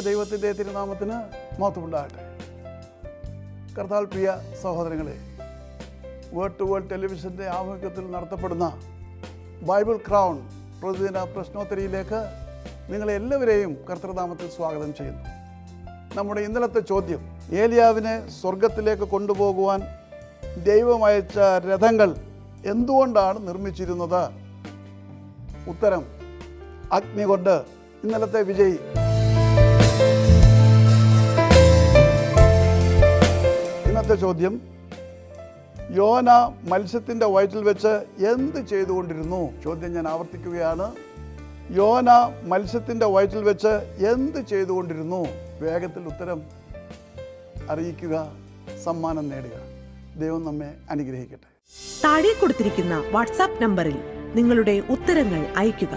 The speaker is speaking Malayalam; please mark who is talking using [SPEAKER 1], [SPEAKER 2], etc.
[SPEAKER 1] ദൈവത്തിൻ്റെ തിരുനാമത്തിന് മഹത്വമുണ്ടാകട്ടെ. കർത്താൽ പ്രിയ സഹോദരങ്ങളെ, വേൾഡ് ടു വേൾഡ് ടെലിവിഷൻ്റെ ആഭിമുഖ്യത്തിൽ നടത്തപ്പെടുന്ന ബൈബിൾ ക്രൗൺ പ്രതിദിന പ്രശ്നോത്തരിയിലേക്ക് നിങ്ങളെല്ലാവരെയും കർത്തൃനാമത്തിൽ സ്വാഗതം ചെയ്യുന്നു. നമ്മുടെ ഇന്നലത്തെ ചോദ്യം, ഏലിയാവിനെ സ്വർഗത്തിലേക്ക് കൊണ്ടുപോകുവാൻ ദൈവം അയച്ച രഥങ്ങൾ എന്തുകൊണ്ടാണ് നിർമ്മിച്ചിരുന്നത്? ഉത്തരം, അഗ്നി കൊണ്ട്. ഇന്നലത്തെ വിജയി. ഇന്നത്തെ ചോദ്യം, യോന മത്സ്യത്തിൻ്റെ വയറ്റിൽ വെച്ച് എന്ത് ചെയ്തുകൊണ്ടിരുന്നു? ചോദ്യം ഞാൻ ആവർത്തിക്കുകയാണ്. യോന മത്സ്യത്തിൻ്റെ വയറ്റിൽ വെച്ച് എന്ത് ചെയ്തുകൊണ്ടിരുന്നു? വേഗത്തിൽ ഉത്തരം അറിയിക്കുക, സമ്മാനം നേടുക. ദൈവം നമ്മെ അനുഗ്രഹിക്കട്ടെ.
[SPEAKER 2] താഴെ കൊടുത്തിരിക്കുന്ന വാട്സാപ്പ് നമ്പറിൽ നിങ്ങളുടെ ഉത്തരങ്ങൾ അയയ്ക്കുക.